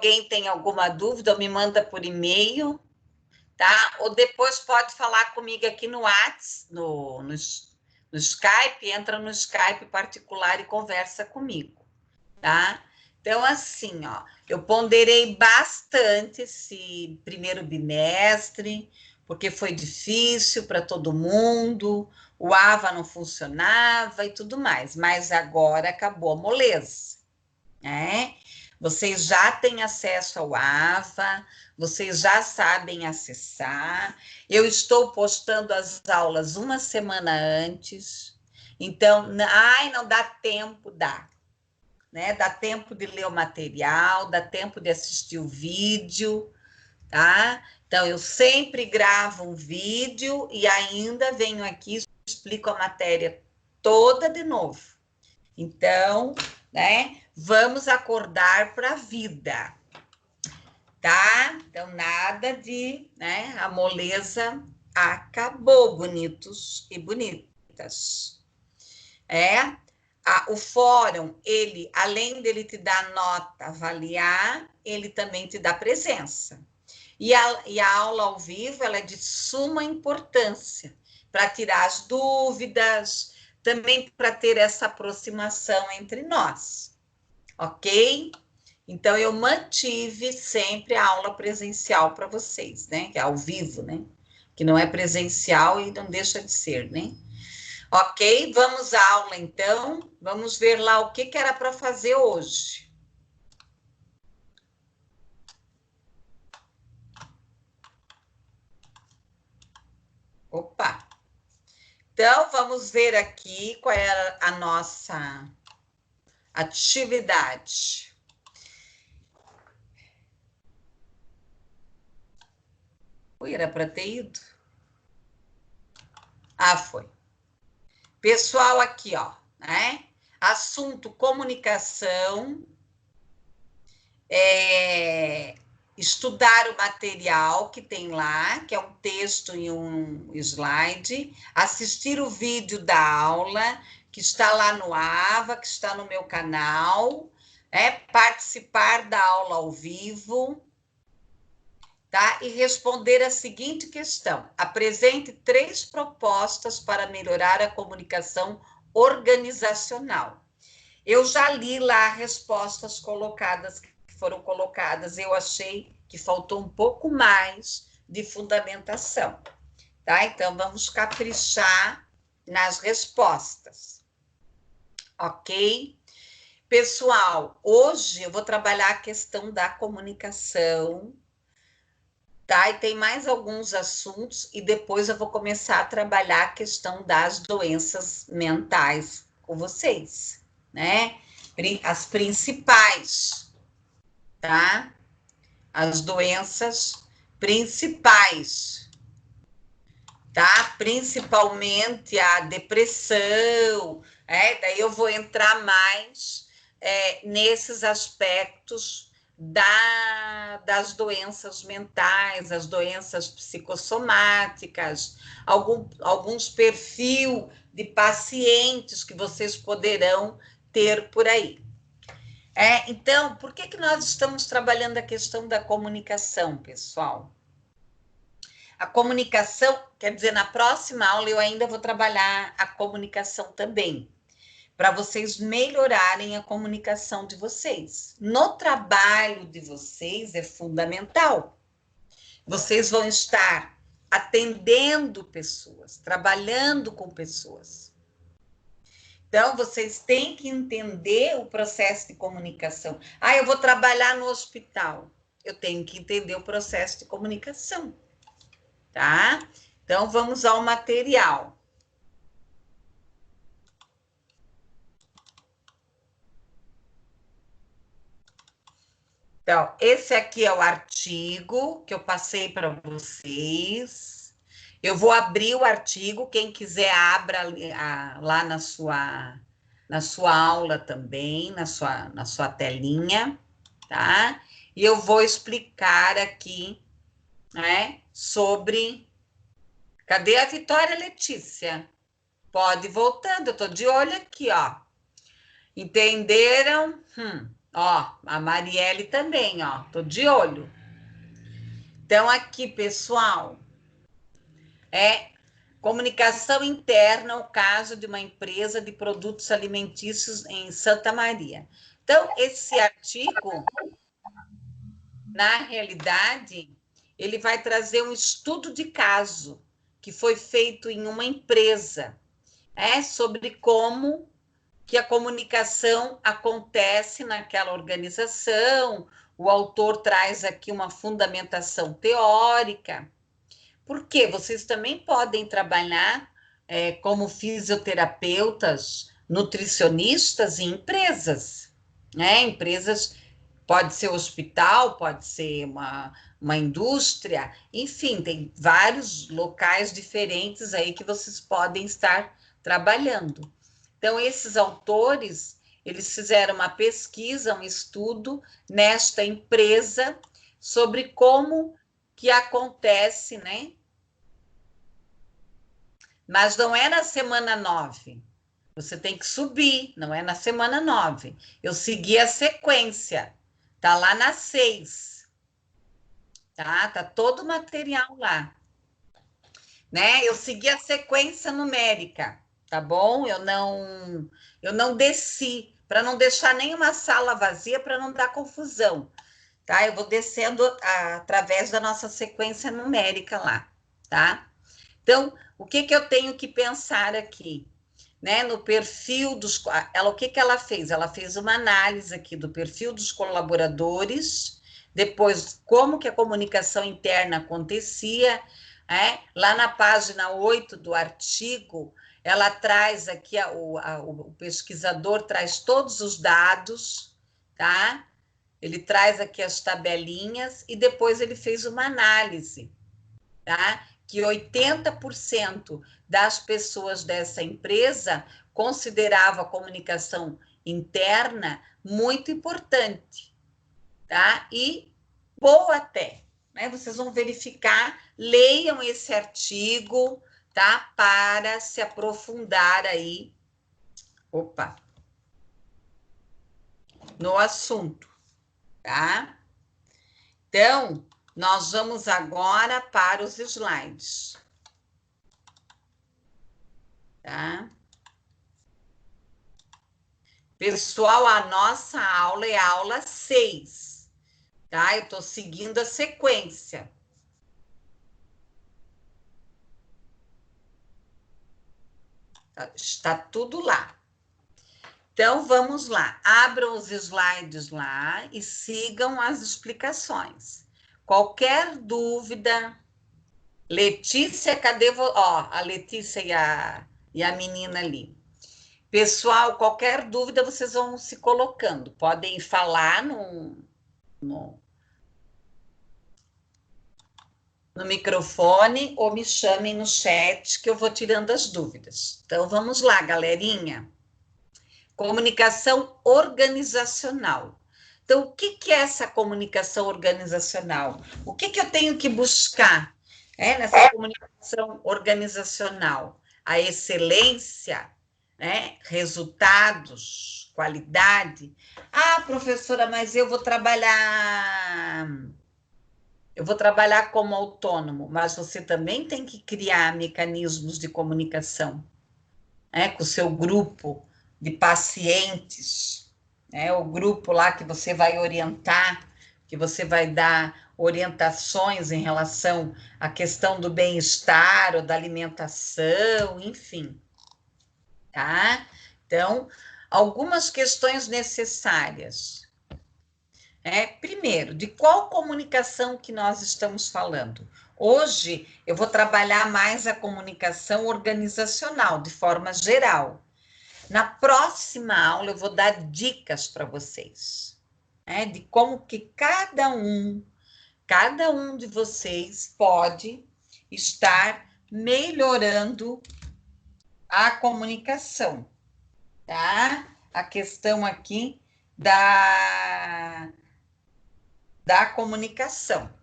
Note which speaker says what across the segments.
Speaker 1: alguém tem alguma dúvida, me manda por e-mail, tá? Ou depois pode falar comigo aqui no WhatsApp, no Skype, entra no Skype particular e conversa comigo, tá? Então, assim, ó, eu ponderei bastante esse primeiro bimestre, porque foi difícil para todo mundo, o AVA não funcionava e tudo mais, mas agora acabou a moleza, né? Vocês já têm acesso ao AVA, vocês já sabem acessar. Eu estou postando as aulas uma semana antes, então, ai, não dá tempo, dá. Né? Dá tempo de ler o material, dá tempo de assistir o vídeo, tá? Então, eu sempre gravo um vídeo e ainda venho aqui e explico a matéria toda de novo. Então, né? Vamos acordar para a vida, tá? Então, nada de, né? A moleza acabou, bonitos e bonitas. O fórum, ele, além dele te dar nota, avaliar, ele também te dá presença. E a aula ao vivo, ela é de suma importância para tirar as dúvidas, também para ter essa aproximação entre nós, ok? Então, eu mantive sempre a aula presencial para vocês, né? Que é ao vivo, né? Que não é presencial e não deixa de ser, né? Ok, vamos à aula então. Vamos ver lá o que era para fazer hoje. Opa! Então, vamos ver aqui qual era a nossa atividade. Ui, era para ter ido? Ah, foi. Pessoal, aqui, ó, né? Assunto comunicação. Estudar o material que tem lá, que é um texto e um slide, assistir o vídeo da aula, que está lá no AVA, que está no meu canal, participar da aula ao vivo, tá? E responder a seguinte questão: apresente 3 propostas para melhorar a comunicação organizacional. Eu já li lá respostas colocadas, que foram colocadas, eu achei que faltou um pouco mais de fundamentação, tá? Então, vamos caprichar nas respostas, ok? Pessoal, hoje eu vou trabalhar a questão da comunicação, tá? E tem mais alguns assuntos, e depois eu vou começar a trabalhar a questão das doenças mentais com vocês, né? As principais, tá? As doenças principais, tá? Principalmente a depressão, daí eu vou entrar mais nesses aspectos das doenças mentais, as doenças psicossomáticas, alguns perfil de pacientes que vocês poderão ter por aí. Então, por que nós estamos trabalhando a questão da comunicação, pessoal? A comunicação, quer dizer, na próxima aula eu ainda vou trabalhar a comunicação também, para vocês melhorarem a comunicação de vocês. No trabalho de vocês é fundamental. Vocês vão estar atendendo pessoas, trabalhando com pessoas. Então, vocês têm que entender o processo de comunicação. Eu vou trabalhar no hospital. Eu tenho que entender o processo de comunicação, tá? Então, vamos ao material. Então, esse aqui é o artigo que eu passei para vocês. Eu vou abrir o artigo, quem quiser abra lá na sua aula também, na sua telinha, tá? E eu vou explicar aqui, né, sobre... Cadê a Vitória, Letícia? Pode ir voltando, eu tô de olho aqui, ó. Entenderam? Ó, a Marielle também, ó, tô de olho. Então, aqui, pessoal, é comunicação interna, o caso de uma empresa de produtos alimentícios em Santa Maria. Então, esse artigo, na realidade, ele vai trazer um estudo de caso que foi feito em uma empresa, sobre como que a comunicação acontece naquela organização. O autor traz aqui uma fundamentação teórica. Porque vocês também podem trabalhar como fisioterapeutas, nutricionistas em empresas, né? Empresas, pode ser hospital, pode ser uma indústria, enfim, tem vários locais diferentes aí que vocês podem estar trabalhando. Então, esses autores, eles fizeram uma pesquisa, um estudo nesta empresa sobre como que acontece, né? Mas não é na semana 9. Você tem que subir, não é na semana 9. Eu segui a sequência. Tá lá na 6. Tá? Tá todo o material lá. Né? Eu segui a sequência numérica, tá bom? Eu não desci para não deixar nenhuma sala vazia para não dar confusão, tá? Eu vou descendo através da nossa sequência numérica lá, tá? Então, o que que eu tenho que pensar aqui? Né, no perfil dos... o que que ela fez? Ela fez uma análise aqui do perfil dos colaboradores, depois como que a comunicação interna acontecia, lá na página 8 do artigo, ela traz aqui, o pesquisador traz todos os dados, tá? Ele traz aqui as tabelinhas e depois ele fez uma análise, tá? Que 80% das pessoas dessa empresa considerava a comunicação interna muito importante, tá? E boa até, né? Vocês vão verificar, leiam esse artigo, tá? Para se aprofundar aí, no assunto, tá? Então, nós vamos agora para os slides. Tá? Pessoal, a nossa aula é a aula 6. Tá? Eu estou seguindo a sequência. Está tudo lá. Então, vamos lá. Abram os slides lá e sigam as explicações. Qualquer dúvida... Letícia, cadê você? Ó, a Letícia e a menina ali. Pessoal, qualquer dúvida, vocês vão se colocando. Podem falar no microfone ou me chamem no chat que eu vou tirando as dúvidas. Então, vamos lá, galerinha. Comunicação organizacional. Então, o que é essa comunicação organizacional? O que eu tenho que buscar nessa comunicação organizacional? A excelência, né? Resultados, qualidade. Ah, professora, mas eu vou trabalhar como autônomo, mas você também tem que criar mecanismos de comunicação, com o seu grupo de pacientes, o grupo lá que você vai orientar, que você vai dar orientações em relação à questão do bem-estar ou da alimentação, enfim, tá? Então, algumas questões necessárias. Primeiro, de qual comunicação que nós estamos falando? Hoje, eu vou trabalhar mais a comunicação organizacional, de forma geral. Na próxima aula, eu vou dar dicas para vocês, de como que cada um de vocês pode estar melhorando a comunicação, tá? A questão aqui da comunicação.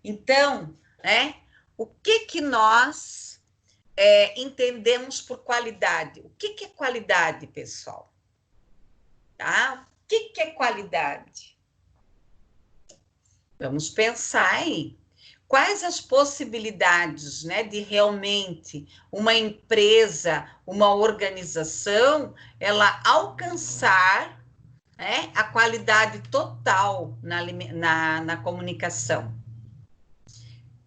Speaker 1: Então, o que nós entendemos por qualidade? O que é qualidade, pessoal? Tá? que é qualidade? Vamos pensar aí. Quais as possibilidades, né, de realmente uma empresa, uma organização, ela alcançar, né, a qualidade total na comunicação?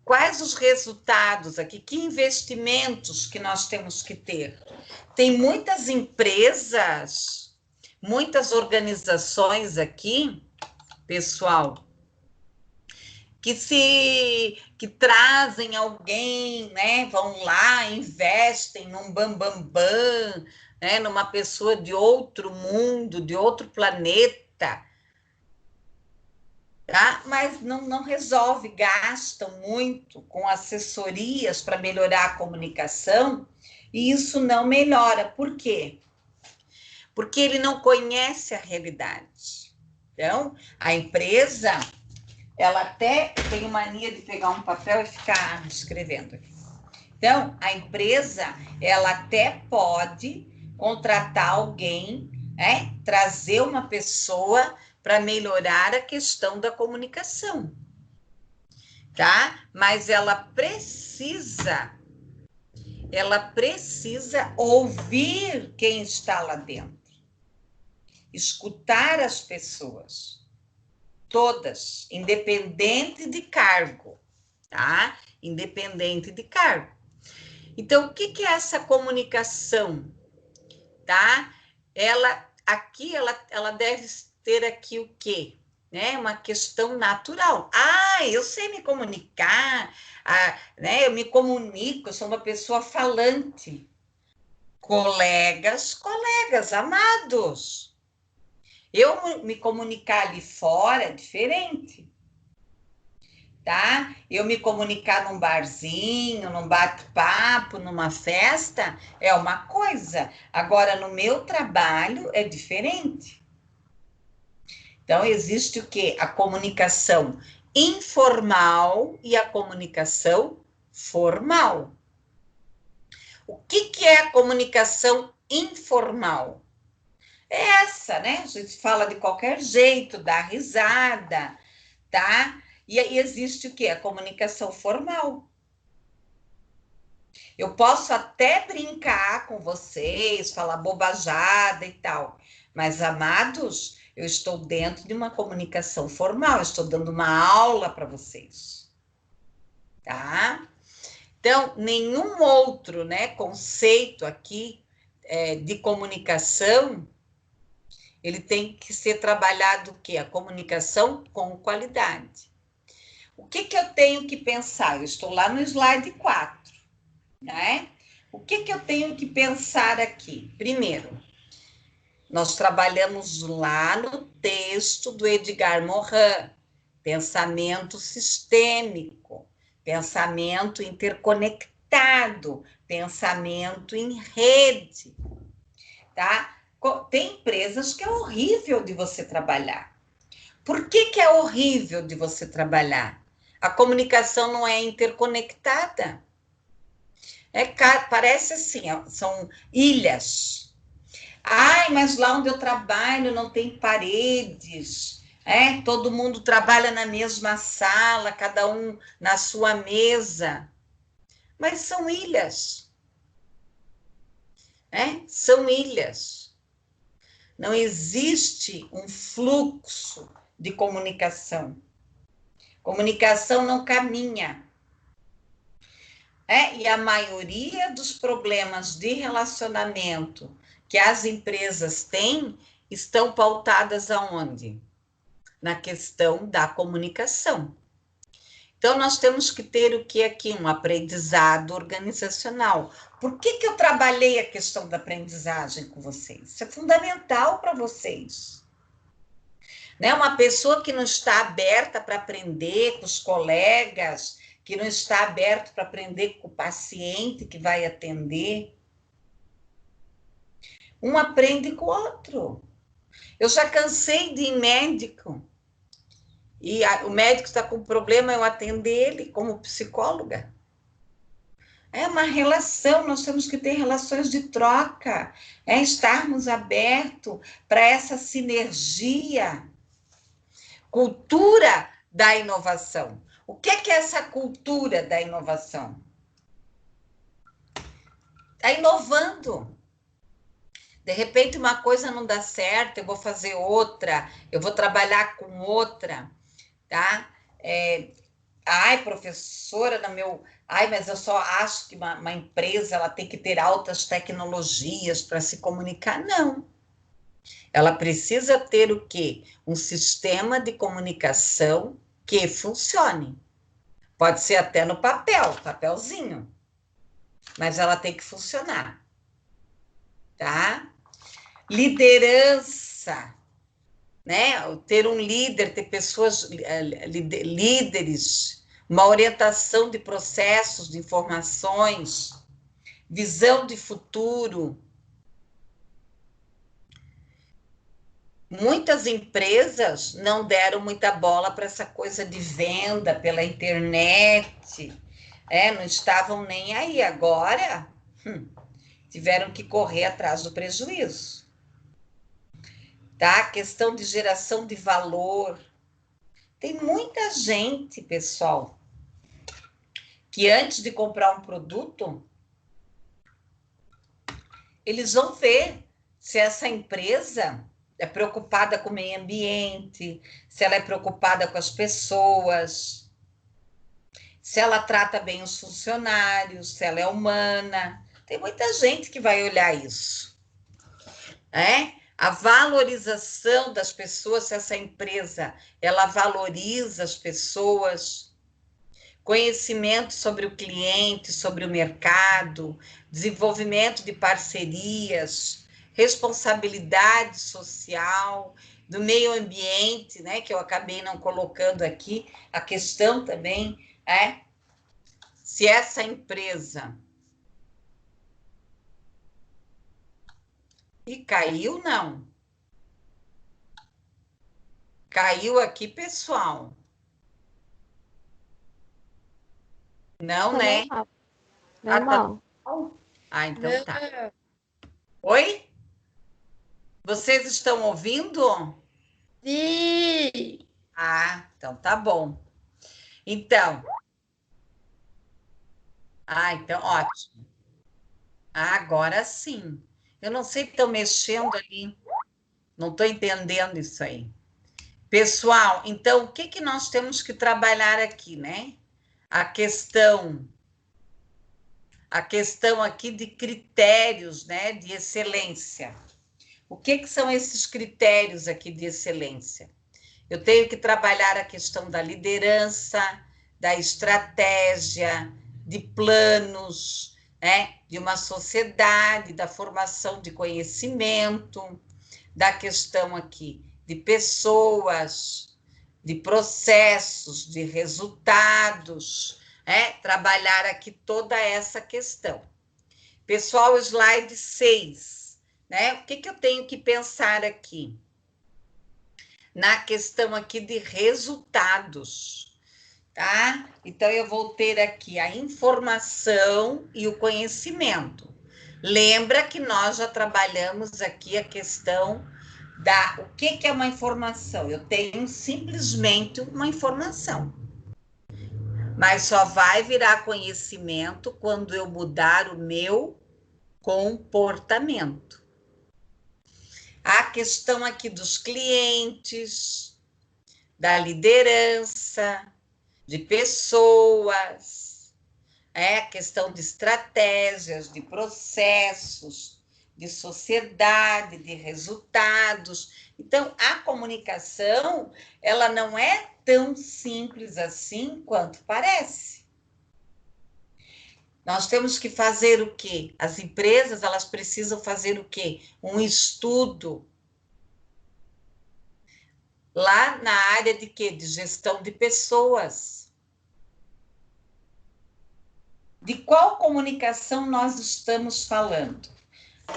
Speaker 1: Quais os resultados aqui? Que investimentos que nós temos que ter? Tem muitas empresas, muitas organizações aqui, pessoal, que trazem alguém, né? Vão lá, investem num bam, né? Numa pessoa de outro mundo, de outro planeta, tá? Mas não resolve, gastam muito com assessorias para melhorar a comunicação, e isso não melhora. Por quê? Porque ele não conhece a realidade. Então, a empresa, ela até tem mania de pegar um papel e ficar escrevendo. Então, a empresa, ela até pode contratar alguém, trazer uma pessoa para melhorar a questão da comunicação, tá? Mas ela precisa ouvir quem está lá dentro, escutar as pessoas, todas, independente de cargo, tá? Independente de cargo. Então, o que é essa comunicação, tá? Ela deve ter aqui o quê? Né? Uma questão natural. Ah, eu sei me comunicar, né? Eu me comunico, eu sou uma pessoa falante. Colegas, amados. Eu me comunicar ali fora é diferente, tá? Eu me comunicar num barzinho, num bate-papo, numa festa, é uma coisa. Agora, no meu trabalho, é diferente. Então, existe o quê? A comunicação informal e a comunicação formal. O que é a comunicação informal? É essa, né? A gente fala de qualquer jeito, dá risada, tá? E aí existe o quê? A comunicação formal. Eu posso até brincar com vocês, falar bobajada e tal, mas, amados, eu estou dentro de uma comunicação formal, eu estou dando uma aula para vocês, tá? Então, nenhum outro, né, conceito aqui de comunicação, ele tem que ser trabalhado o quê? A comunicação com qualidade. O que eu tenho que pensar? Eu estou lá no slide 4, né? O que eu tenho que pensar aqui? Primeiro, nós trabalhamos lá no texto do Edgar Morin, pensamento sistêmico, pensamento interconectado, pensamento em rede, tá? Tem empresas que é horrível de você trabalhar. Por que é horrível de você trabalhar? A comunicação não é interconectada. Parece assim, são ilhas. Ai, mas lá onde eu trabalho não tem paredes. Todo mundo trabalha na mesma sala, cada um na sua mesa. Mas são ilhas. São ilhas. Não existe um fluxo de comunicação. Comunicação não caminha. E a maioria dos problemas de relacionamento que as empresas têm estão pautadas aonde? Na questão da comunicação. Então, nós temos que ter o que aqui? Um aprendizado organizacional. Por que eu trabalhei a questão da aprendizagem com vocês? Isso é fundamental para vocês. Né? Uma pessoa que não está aberta para aprender com os colegas, que não está aberto para aprender com o paciente que vai atender. Um aprende com o outro. Eu já cansei de ir médico. E o médico está com problema, eu atender ele como psicóloga. É uma relação, nós temos que ter relações de troca, é estarmos abertos para essa sinergia, cultura da inovação. O que é essa cultura da inovação? Está inovando. De repente, uma coisa não dá certo, eu vou fazer outra, eu vou trabalhar com outra, tá? Ai, professora, no meu. Ai, mas eu só acho que uma empresa ela tem que ter altas tecnologias para se comunicar. Não. Ela precisa ter o quê? Um sistema de comunicação que funcione. Pode ser até no papel, papelzinho, mas ela tem que funcionar, tá? Liderança, né? Ter um líder, ter pessoas, líderes, uma orientação de processos, de informações, visão de futuro. Muitas empresas não deram muita bola para essa coisa de venda pela internet, não estavam nem aí. Agora, tiveram que correr atrás do prejuízo. Tá? A questão de geração de valor. Tem muita gente, pessoal, que antes de comprar um produto, eles vão ver se essa empresa é preocupada com o meio ambiente, se ela é preocupada com as pessoas, se ela trata bem os funcionários, se ela é humana. Tem muita gente que vai olhar isso. A valorização das pessoas, se essa empresa ela valoriza as pessoas, conhecimento sobre o cliente, sobre o mercado, desenvolvimento de parcerias, responsabilidade social, do meio ambiente, né, que eu acabei não colocando aqui, a questão também é se essa empresa... E caiu, não. Caiu aqui, pessoal. Não,
Speaker 2: Tá
Speaker 1: né?
Speaker 2: normal.
Speaker 1: Ah, tá
Speaker 2: Normal.
Speaker 1: bom? Ah, então
Speaker 3: Não,
Speaker 1: tá. Oi? Vocês estão ouvindo?
Speaker 3: sim.
Speaker 1: Ah, então tá bom. Então, então ótimo. Agora sim. Eu não sei se estão mexendo ali. Não estou entendendo isso aí. Pessoal, então, o que que nós temos que trabalhar aqui, né? A questão aqui de critérios, né, de excelência. O que são esses critérios aqui de excelência? Eu tenho que trabalhar a questão da liderança, da estratégia, de planos, né, de uma sociedade, da formação de conhecimento, da questão aqui de pessoas, de processos, de resultados, trabalhar aqui toda essa questão. Pessoal, slide 6, né? O que eu tenho que pensar aqui? Na questão aqui de resultados, tá? Então, eu vou ter aqui a informação e o conhecimento. Lembra que nós já trabalhamos aqui a questão o que é uma informação? Eu tenho simplesmente uma informação. Mas só vai virar conhecimento quando eu mudar o meu comportamento. A questão aqui dos clientes, da liderança, de pessoas, a questão de estratégias, de processos, de sociedade, de resultados. Então, a comunicação, ela não é tão simples assim quanto parece. Nós temos que fazer o quê? As empresas, elas precisam fazer o quê? Um estudo lá na área de quê? De gestão de pessoas. De qual comunicação nós estamos falando?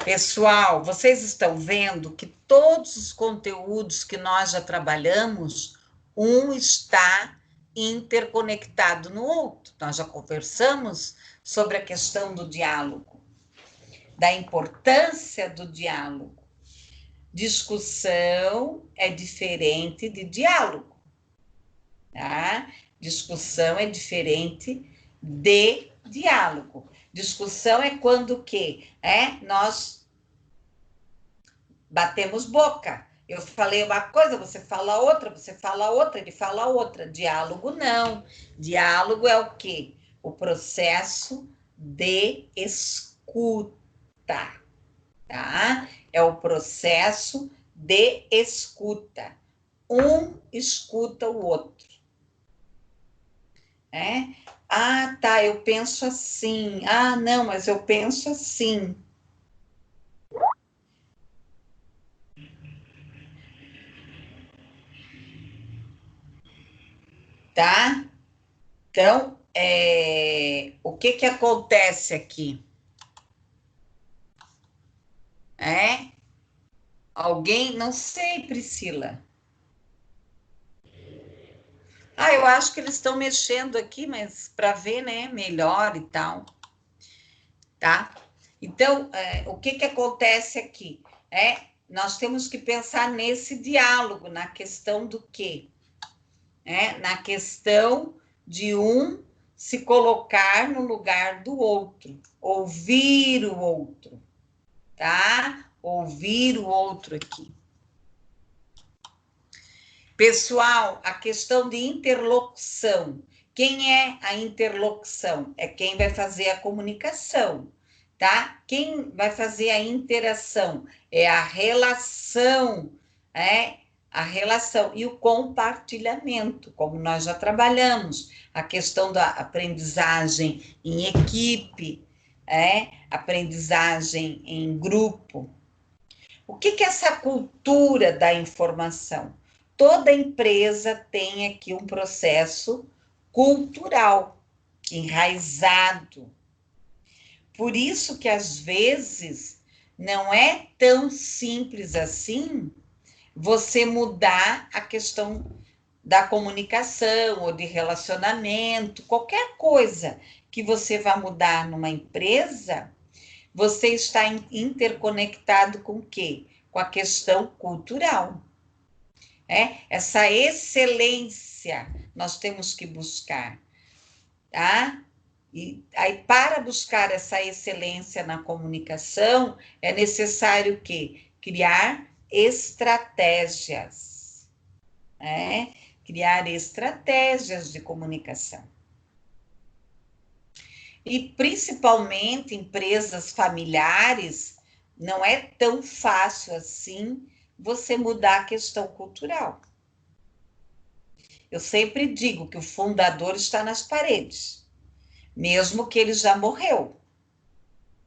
Speaker 1: Pessoal, vocês estão vendo que todos os conteúdos que nós já trabalhamos, um está interconectado no outro. Nós já conversamos sobre a questão do diálogo, da importância do diálogo. Discussão é diferente de diálogo, tá? Discussão é diferente de diálogo. Discussão é quando o quê? Nós batemos boca. Eu falei uma coisa, você fala outra, ele fala outra. Diálogo não. Diálogo é o quê? O processo de escuta, tá? É o processo de escuta. Um escuta o outro. Ah, tá, eu penso assim. Ah, não, mas eu penso assim. Tá? Então, o que que acontece aqui? Alguém, não sei, Priscila. Ah, eu acho que eles estão mexendo aqui, mas para ver, né, melhor e tal, tá? Então, o que que acontece aqui? Nós temos que pensar nesse diálogo, na questão do quê? Na questão de um se colocar no lugar do outro, ouvir o outro, tá? Ouvir o outro aqui. Pessoal, a questão de interlocução. Quem é a interlocução? É quem vai fazer a comunicação, tá? Quem vai fazer a interação? É a relação, a relação e o compartilhamento, como nós já trabalhamos, a questão da aprendizagem em equipe, aprendizagem em grupo. O que que é essa cultura da informação? Toda empresa tem aqui um processo cultural enraizado. Por isso que às vezes não é tão simples assim você mudar a questão da comunicação ou de relacionamento, qualquer coisa que você vá mudar numa empresa, você está interconectado com o quê? Com a questão cultural. Essa excelência nós temos que buscar, tá? E aí, para buscar essa excelência na comunicação, é necessário o quê? Criar estratégias, criar estratégias de comunicação. E, principalmente, empresas familiares, não é tão fácil assim você mudar a questão cultural. Eu sempre digo que o fundador está nas paredes, mesmo que ele já morreu,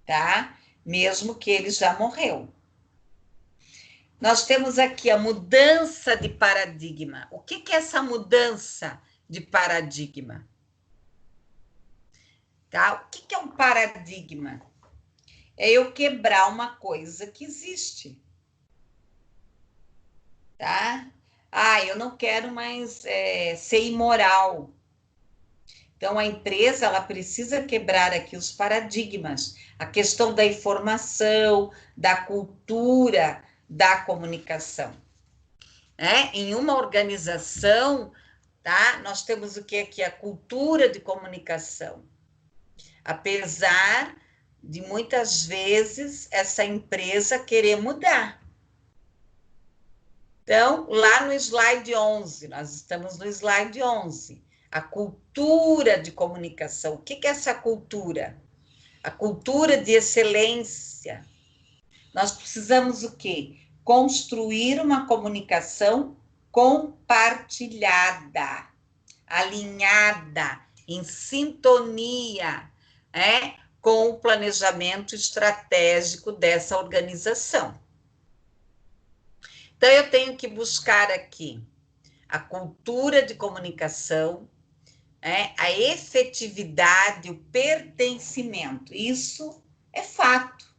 Speaker 1: tá? Mesmo que ele já morreu. Nós temos aqui a mudança de paradigma. O que é essa mudança de paradigma? Tá? O que é um paradigma? É eu quebrar uma coisa que existe. Tá? Ah, eu não quero mais ser imoral. Então, a empresa ela precisa quebrar aqui os paradigmas, a questão da informação, da cultura, da comunicação. Em uma organização, tá? Nós temos o que aqui? A cultura de comunicação. Apesar de muitas vezes essa empresa querer mudar. Então, lá no slide 11, nós estamos no slide 11, a cultura de comunicação. O que é essa cultura? A cultura de excelência. Nós precisamos o quê? Construir uma comunicação compartilhada, alinhada, em sintonia, com o planejamento estratégico dessa organização. Então, eu tenho que buscar aqui a cultura de comunicação, a efetividade, o pertencimento. Isso é fato.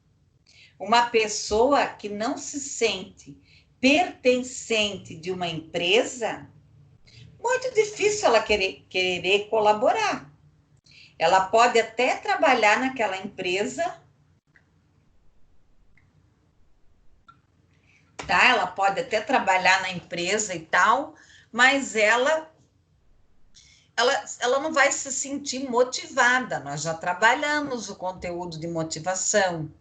Speaker 1: Uma pessoa que não se sente pertencente de uma empresa, muito difícil ela querer colaborar. Ela pode até trabalhar naquela empresa, tá? Ela pode até trabalhar na empresa e tal, mas ela não vai se sentir motivada. Nós já trabalhamos o conteúdo de motivação.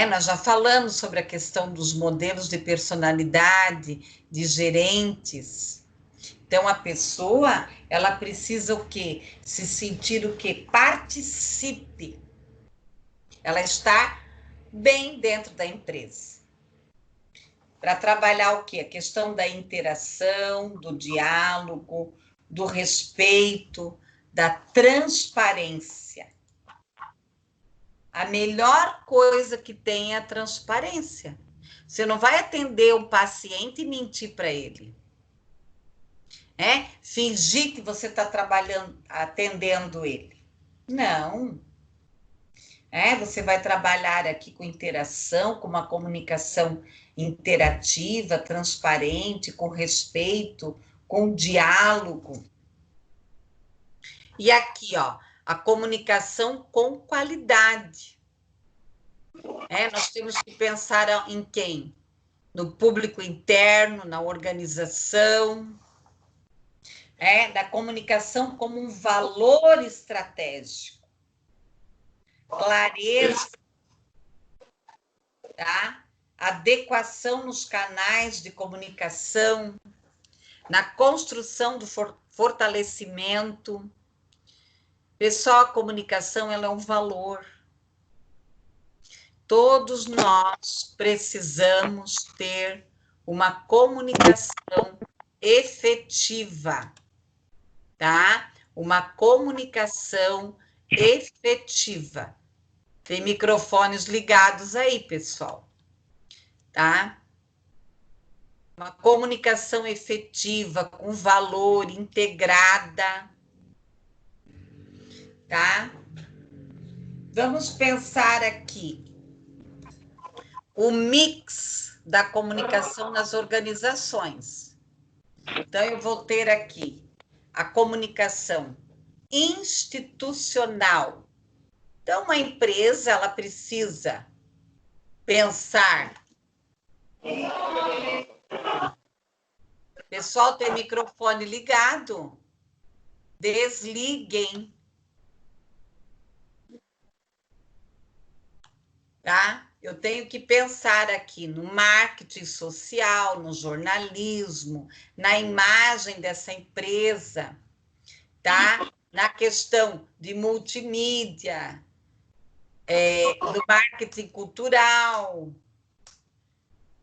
Speaker 1: Nós já falamos sobre a questão dos modelos de personalidade, de gerentes. Então, a pessoa, ela precisa o quê? Se sentir o quê? Participe. Ela está bem dentro da empresa. Para trabalhar o quê? A questão da interação, do diálogo, do respeito, da transparência. A melhor coisa que tem é a transparência. Você não vai atender um paciente e mentir para ele. Fingir que você está trabalhando, atendendo ele. Não. Você vai trabalhar aqui com interação, com uma comunicação interativa, transparente, com respeito, com diálogo. E aqui, ó, a comunicação com qualidade. Nós temos que pensar em quem? No público interno, na organização, da comunicação como um valor estratégico. Clareza, tá? Adequação nos canais de comunicação, na construção do fortalecimento. Pessoal, a comunicação ela é um valor. Todos nós precisamos ter uma comunicação efetiva, tá? Uma comunicação efetiva. Tem microfones ligados aí, pessoal, tá? Uma comunicação efetiva, com valor, integrada, tá? Vamos pensar aqui o mix da comunicação nas organizações. Então, eu vou ter aqui a comunicação institucional. Então, uma empresa, ela precisa pensar. Pessoal, tem microfone ligado? Desliguem. Tá? Eu tenho que pensar aqui no marketing social, no jornalismo, na imagem dessa empresa, tá? Na questão de multimídia, do marketing cultural,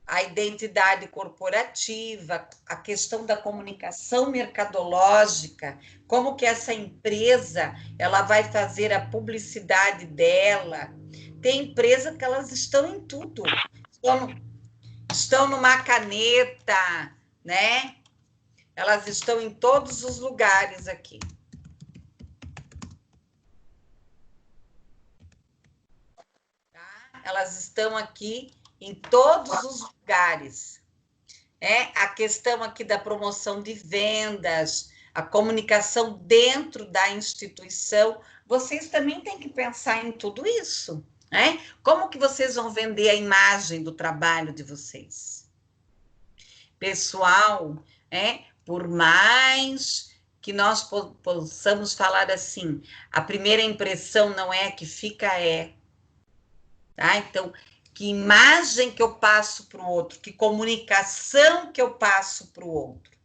Speaker 1: a identidade corporativa, a questão da comunicação mercadológica, como que essa empresa ela vai fazer a publicidade dela. Tem empresa que elas estão em tudo, estão numa caneta, né? Elas estão em todos os lugares aqui. Tá? Elas estão aqui em todos os lugares. A questão aqui da promoção de vendas, a comunicação dentro da instituição, vocês também têm que pensar em tudo isso. Como que vocês vão vender a imagem do trabalho de vocês? Pessoal, por mais que nós possamos falar assim, a primeira impressão não é a que fica, tá? Então, que imagem que eu passo para o outro, que comunicação que eu passo para o outro.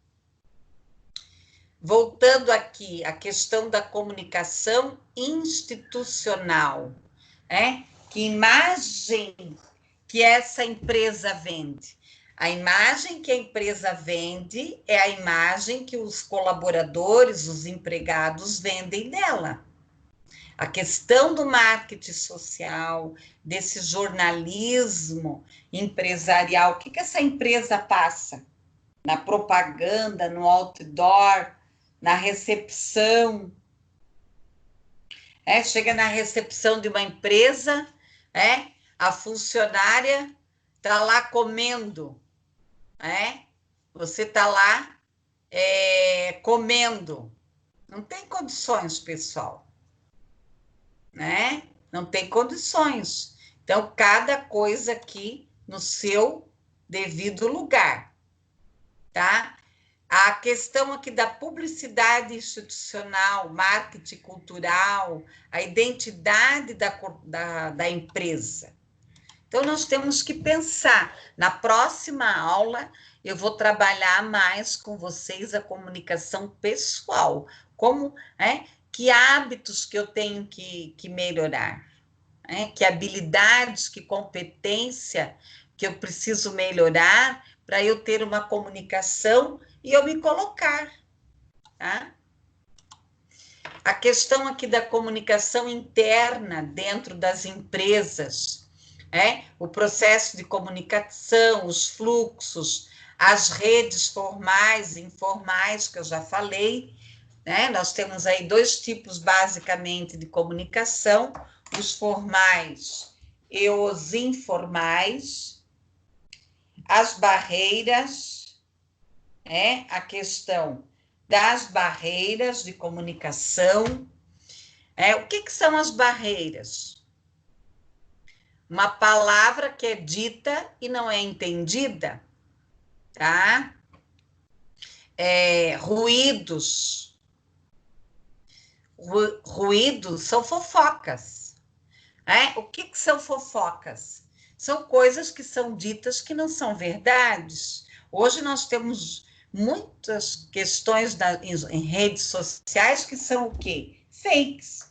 Speaker 1: Voltando aqui, a questão da comunicação institucional, que imagem que essa empresa vende? A imagem que a empresa vende é a imagem que os colaboradores, os empregados vendem dela. A questão do marketing social, desse jornalismo empresarial, o que essa empresa passa? Na propaganda, no outdoor, na recepção. Chega na recepção de uma empresa, a funcionária está lá comendo, você está lá comendo. Não tem condições, pessoal, né? Não tem condições. Então, cada coisa aqui no seu devido lugar, tá? A questão aqui da publicidade institucional, marketing cultural, a identidade da empresa. Então, nós temos que pensar. Na próxima aula, eu vou trabalhar mais com vocês a comunicação pessoal. Como, que hábitos que eu tenho que melhorar, que habilidades, que competência que eu preciso melhorar para eu ter uma comunicação e eu me colocar, tá? A questão aqui da comunicação interna dentro das empresas, o processo de comunicação, os fluxos, as redes formais e informais, que eu já falei, né? Nós temos aí 2 tipos, basicamente, de comunicação, os formais e os informais, as barreiras, a questão das barreiras de comunicação. O que são as barreiras? Uma palavra que é dita e não é entendida, tá? Ruídos. Ruídos são fofocas. O que são fofocas? São coisas que são ditas que não são verdades. Hoje nós temos muitas questões em redes sociais que são o quê? Fakes.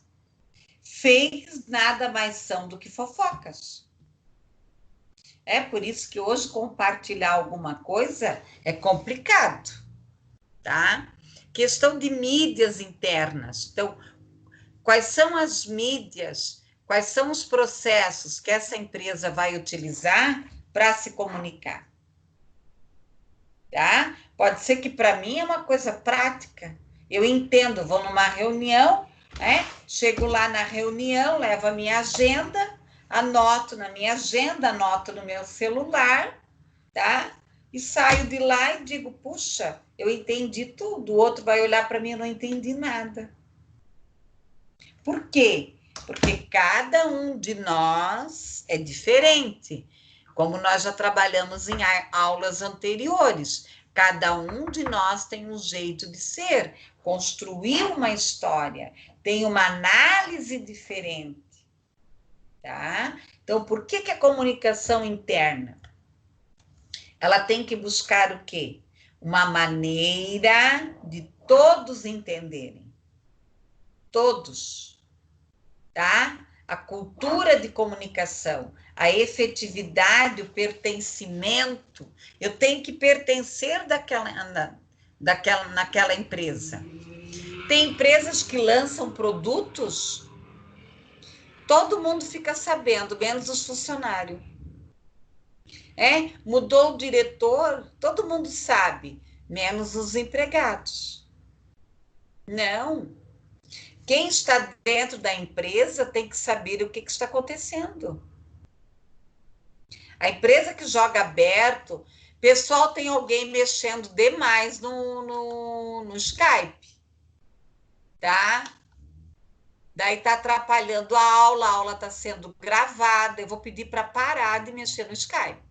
Speaker 1: Fakes nada mais são do que fofocas. É por isso que hoje compartilhar alguma coisa é complicado, tá? Questão de mídias internas. Então, quais são as mídias, quais são os processos que essa empresa vai utilizar para se comunicar? Tá? Pode ser que para mim é uma coisa prática. Eu entendo, vou numa reunião, chego lá na reunião, levo a minha agenda, anoto na minha agenda, anoto no meu celular, tá? E saio de lá e digo, puxa, eu entendi tudo. O outro vai olhar para mim e não entendi nada. Por quê? Porque cada um de nós é diferente. Como nós já trabalhamos em aulas anteriores, cada um de nós tem um jeito de ser, construir uma história, tem uma análise diferente, tá? Então, por que a comunicação interna? Ela tem que buscar o quê? Uma maneira de todos entenderem. Todos, tá? A cultura de comunicação, a efetividade, o pertencimento. Eu tenho que pertencer naquela empresa. Tem empresas que lançam produtos, todo mundo fica sabendo, menos os funcionários. Mudou o diretor, todo mundo sabe, menos os empregados. Não. Quem está dentro da empresa tem que saber o que está acontecendo. A empresa que joga aberto, pessoal, tem alguém mexendo demais no Skype, tá? Daí tá atrapalhando a aula está sendo gravada, eu vou pedir para parar de mexer no Skype.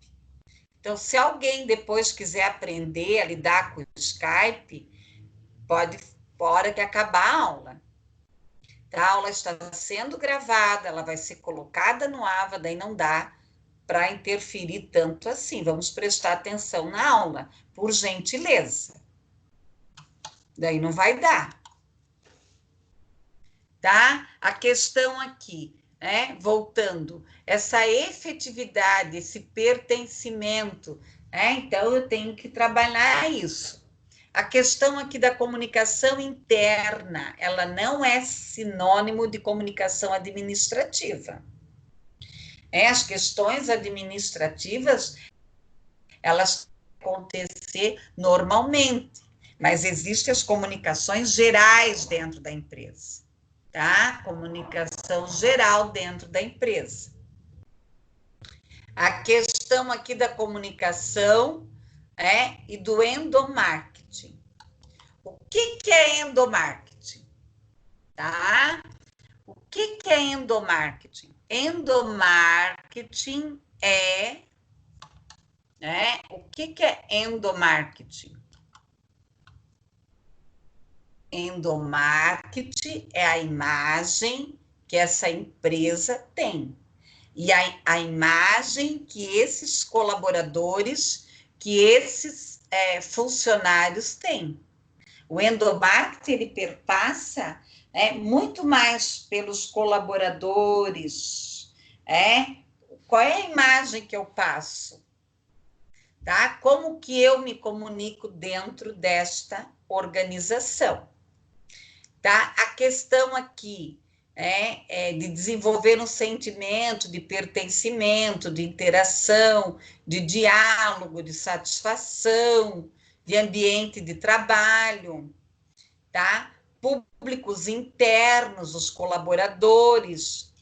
Speaker 1: Então, se alguém depois quiser aprender a lidar com o Skype, pode, hora que acabar a aula. A aula está sendo gravada, ela vai ser colocada no AVA, daí não dá para interferir tanto assim. Vamos prestar atenção na aula, por gentileza. Daí não vai dar. Tá? A questão aqui, voltando, essa efetividade, esse pertencimento, então eu tenho que trabalhar isso. A questão aqui da comunicação interna, ela não é sinônimo de comunicação administrativa. As questões administrativas, elas acontecer normalmente, mas existem as comunicações gerais dentro da empresa, tá? Comunicação geral dentro da empresa. A questão aqui da comunicação e do endomarketing. O que é endomarketing? tá? O que é endomarketing? Endomarketing é, né? O que é endomarketing? Endomarketing é a imagem que essa empresa tem. E a imagem que esses colaboradores, que esses funcionários têm. O endomarketing, ele perpassa muito mais pelos colaboradores. Qual é a imagem que eu passo? Tá? Como que eu me comunico dentro desta organização? Tá? A questão aqui é de desenvolver um sentimento de pertencimento, de interação, de diálogo, de satisfação, de ambiente de trabalho, tá? Públicos internos, os colaboradores.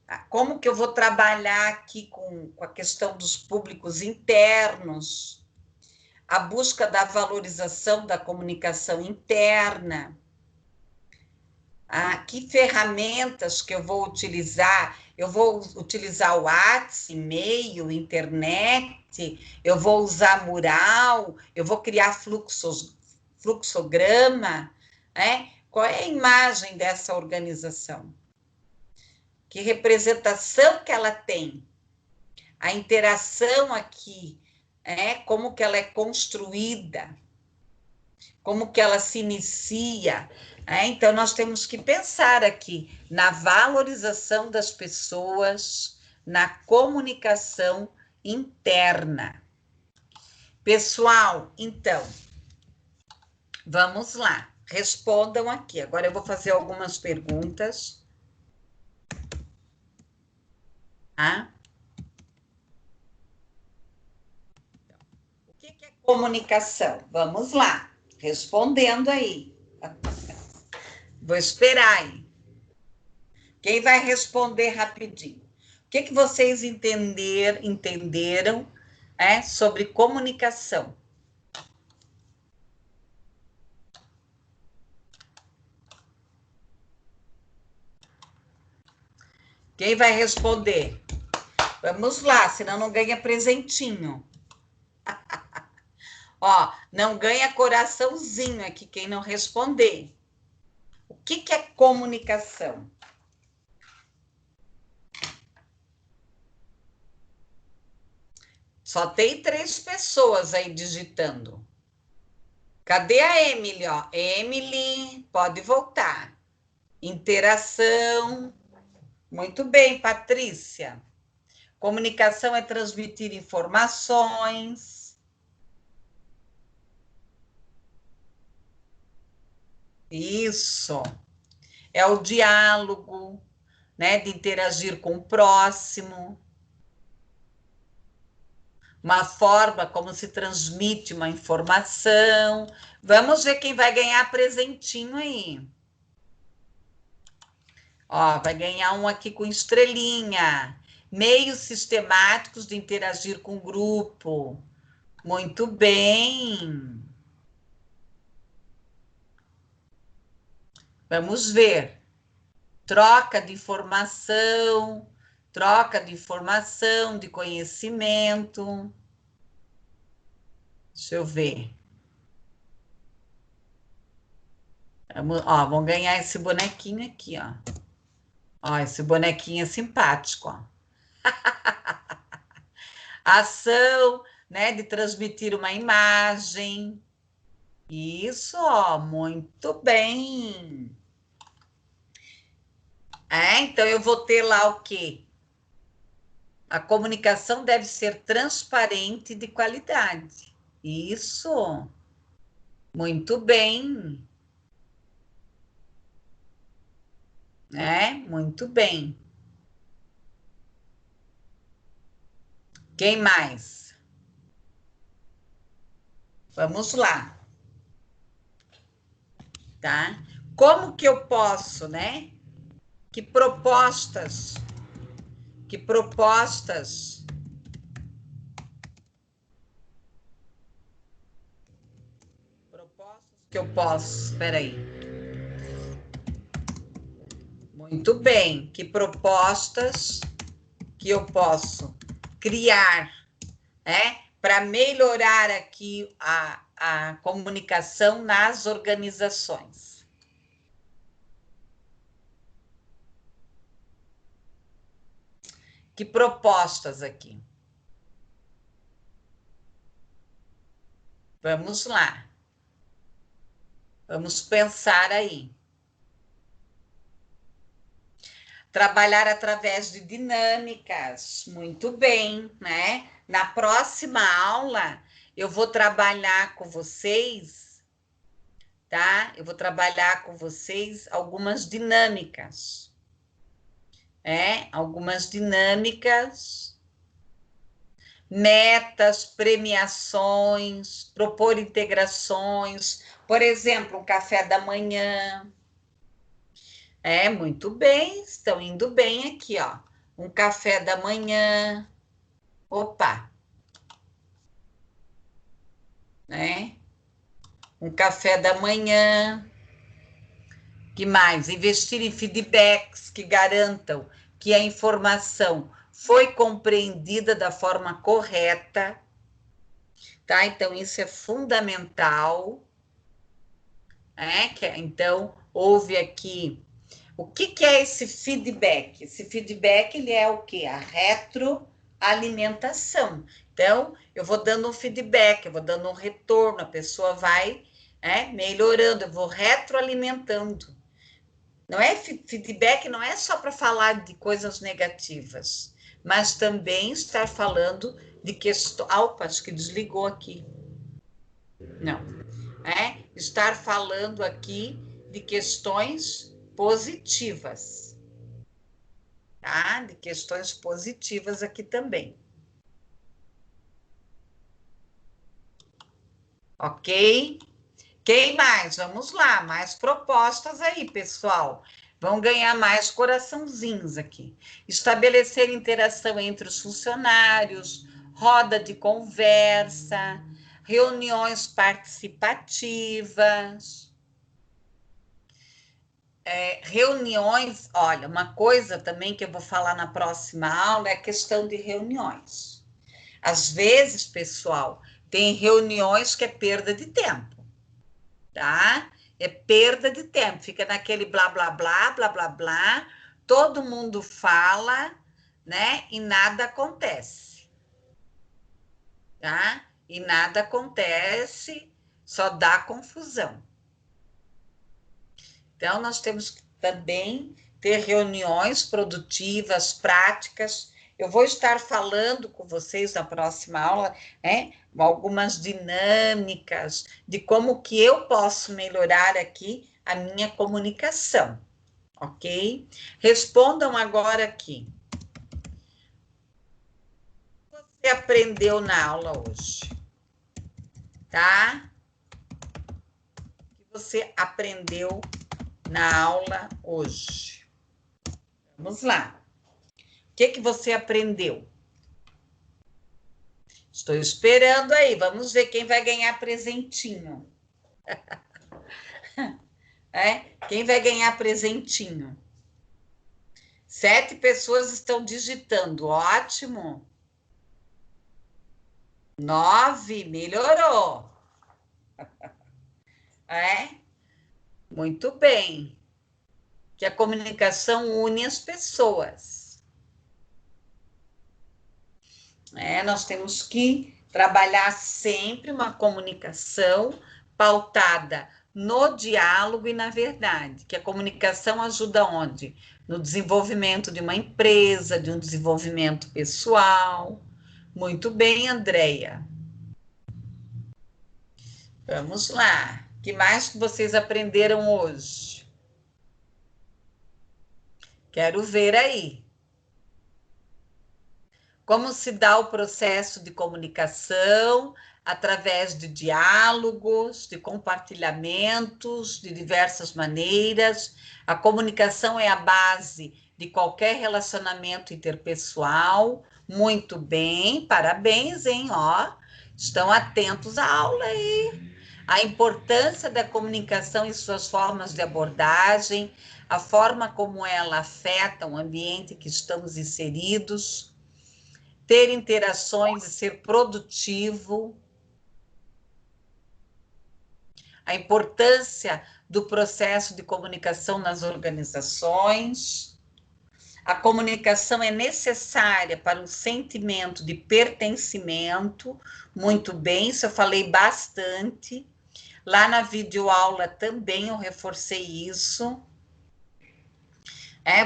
Speaker 1: Tá? Como que eu vou trabalhar aqui com a questão dos públicos internos? A busca da valorização da comunicação interna. Que ferramentas que eu vou utilizar? Eu vou utilizar o WhatsApp, e-mail, internet, eu vou usar mural, eu vou criar fluxograma, Qual é a imagem dessa organização? Que representação que ela tem? A interação aqui, como que ela é construída? Como que ela se inicia? Então, nós temos que pensar aqui na valorização das pessoas, na comunicação interna. Pessoal, então, vamos lá, respondam aqui. Agora eu vou fazer algumas perguntas. O que é comunicação? Vamos lá, respondendo aí. Vou esperar aí. Quem vai responder rapidinho? O que vocês entenderam sobre comunicação? Quem vai responder? Vamos lá, senão não ganha presentinho. Ó, não ganha coraçãozinho aqui quem não responder. O que é comunicação? Só tem 3 pessoas aí digitando. Cadê a Emily? Ó, Emily, pode voltar. Interação. Muito bem, Patrícia. Comunicação é transmitir informações. Isso. É o diálogo, de interagir com o próximo. Uma forma como se transmite uma informação. Vamos ver quem vai ganhar presentinho aí. Ó, vai ganhar um aqui com estrelinha. Meios sistemáticos de interagir com o grupo. Muito bem. Vamos ver. Troca de informação, de conhecimento. Deixa eu ver. Vamos ganhar esse bonequinho aqui, ó. Ó, esse bonequinho é simpático, ó. Ação, de transmitir uma imagem. Isso, ó, muito bem. Então eu vou ter lá o quê? A comunicação deve ser transparente e de qualidade. Isso. Muito bem. Muito bem. Quem mais? Vamos lá. Tá? Como que eu posso, Que propostas que eu posso, espera aí. Muito bem. Que propostas que eu posso criar, para melhorar aqui a comunicação nas organizações? Que propostas aqui? Vamos lá. Vamos pensar aí. Trabalhar através de dinâmicas. Muito bem, né? Na próxima aula, eu vou trabalhar com vocês, tá? Eu vou trabalhar com vocês algumas dinâmicas. Algumas dinâmicas, metas, premiações, propor integrações, por exemplo, um café da manhã. Muito bem, estão indo bem aqui, ó. Um café da manhã. Opa! Um café da manhã. Que mais? Investir em feedbacks que garantam que a informação foi compreendida da forma correta, tá? Então, isso é fundamental, Então, houve aqui... O que é esse feedback? Esse feedback, ele é o quê? A retroalimentação. Então, eu vou dando um feedback, eu vou dando um retorno, a pessoa vai melhorando, eu vou retroalimentando. Não é feedback, não é só para falar de coisas negativas, mas também estar falando de questões... Opa, acho que desligou aqui. Não. Estar falando aqui de questões positivas. Tá? De questões positivas aqui também. Ok? Quem mais? Vamos lá, mais propostas aí, pessoal. Vão ganhar mais coraçãozinhos aqui. Estabelecer interação entre os funcionários, roda de conversa, reuniões participativas. Reuniões, olha, uma coisa também que eu vou falar na próxima aula é a questão de reuniões. Às vezes, pessoal, tem reuniões que é perda de tempo. Tá? É perda de tempo, fica naquele blá, blá, blá, blá, blá, blá, todo mundo fala, e nada acontece, tá? E nada acontece, só dá confusão. Então, nós temos que também ter reuniões produtivas, práticas. Eu vou estar falando com vocês na próxima aula, algumas dinâmicas de como que eu posso melhorar aqui a minha comunicação, ok? Respondam agora aqui. O que você aprendeu na aula hoje? Tá? O que você aprendeu na aula hoje? Vamos lá. O que você aprendeu? Estou esperando aí. Vamos ver quem vai ganhar presentinho. Quem vai ganhar presentinho? 7 pessoas estão digitando. Ótimo. 9, melhorou. Muito bem. Que a comunicação une as pessoas. Nós temos que trabalhar sempre uma comunicação pautada no diálogo e na verdade, que a comunicação ajuda onde? No desenvolvimento de uma empresa, de um desenvolvimento pessoal. Muito bem, Andréia. Vamos lá. O que mais que vocês aprenderam hoje? Quero ver aí. Como se dá o processo de comunicação através de diálogos, de compartilhamentos, de diversas maneiras. A comunicação é a base de qualquer relacionamento interpessoal. Muito bem, parabéns, hein? Ó, estão atentos à aula aí. A importância da comunicação e suas formas de abordagem, a forma como ela afeta o ambiente que estamos inseridos, ter interações e ser produtivo, a importância do processo de comunicação nas organizações. A comunicação é necessária para um sentimento de pertencimento. Muito bem, isso eu falei bastante. Lá na videoaula também eu reforcei isso.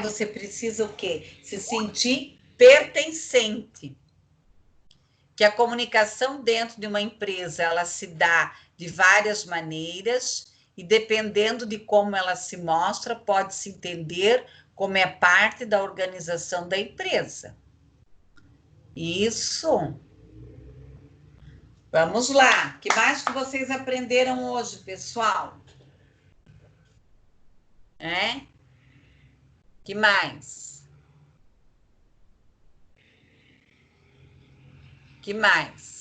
Speaker 1: Você precisa o quê? Se sentir pertencente. Que a comunicação dentro de uma empresa, ela se dá de várias maneiras, e dependendo de como ela se mostra, pode-se entender como é parte da organização da empresa. Isso. Vamos lá. O que mais que vocês aprenderam hoje, pessoal? Que mais? Que mais?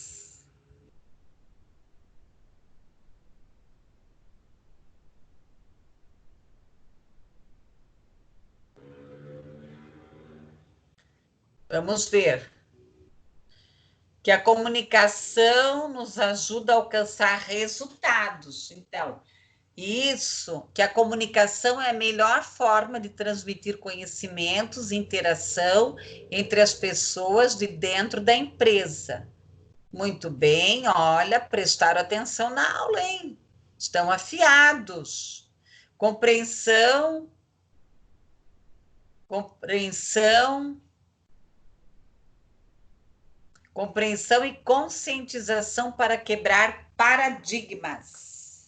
Speaker 1: Vamos ver. Que a comunicação nos ajuda a alcançar resultados. Então, isso, que a comunicação é a melhor forma de transmitir conhecimentos e interação entre as pessoas de dentro da empresa. Muito bem, olha, prestaram atenção na aula, hein? Estão afiados. Compreensão, compreensão, compreensão e conscientização para quebrar paradigmas.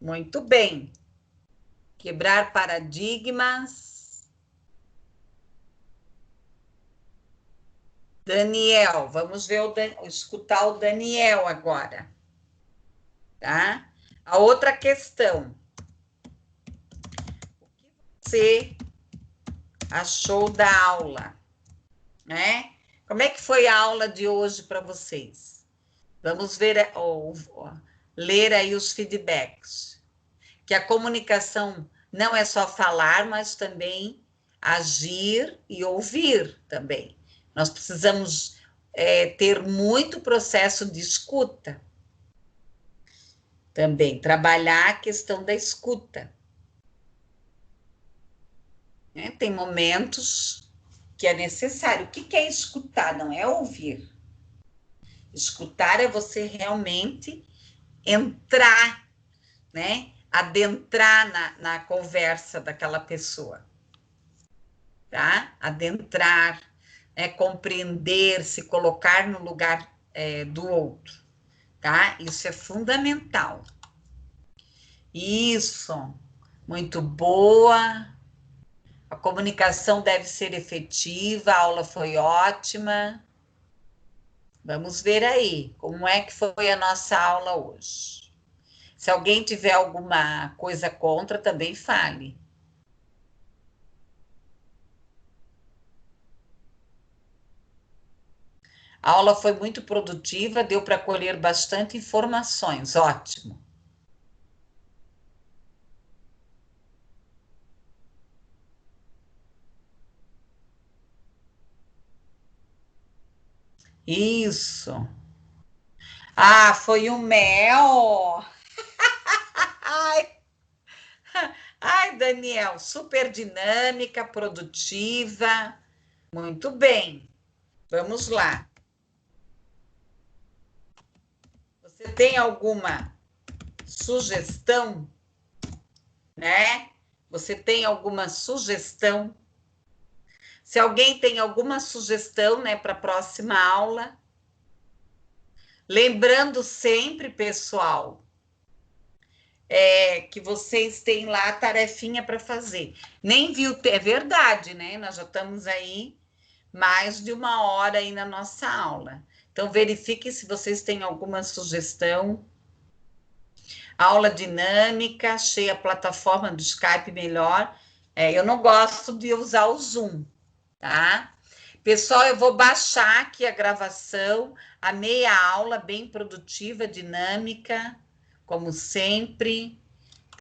Speaker 1: Muito bem. Quebrar paradigmas. Daniel, vamos ver escutar o Daniel agora. Tá? A outra questão. O que você achou da aula? Como é que foi a aula de hoje para vocês? Vamos ver, ler aí os feedbacks. Que a comunicação não é só falar, mas também agir e ouvir também. Nós precisamos ter muito processo de escuta. Também trabalhar a questão da escuta. Tem momentos que é necessário. O que é escutar? Não é ouvir. Escutar é você realmente entrar, adentrar na conversa daquela pessoa, tá? Adentrar, compreender, se colocar no lugar do outro, tá? Isso é fundamental. Isso, muito boa. A comunicação deve ser efetiva, a aula foi ótima. Vamos ver aí, como é que foi a nossa aula hoje. Se alguém tiver alguma coisa contra, também fale. A aula foi muito produtiva, deu para colher bastante informações, ótimo. Isso. Ah, foi o mel. Ai, Daniel, super dinâmica, produtiva. Muito bem. Vamos lá. Você tem alguma sugestão, Você tem alguma sugestão? Se alguém tem alguma sugestão, para a próxima aula, lembrando sempre, pessoal, que vocês têm lá a tarefinha para fazer. Nem viu, é verdade, Nós já estamos aí mais de 1 hora aí na nossa aula. Então, verifique se vocês têm alguma sugestão. Aula dinâmica, achei a plataforma do Skype melhor. Eu não gosto de usar o Zoom, tá? Pessoal, eu vou baixar aqui a gravação, a meia aula bem produtiva, dinâmica, como sempre.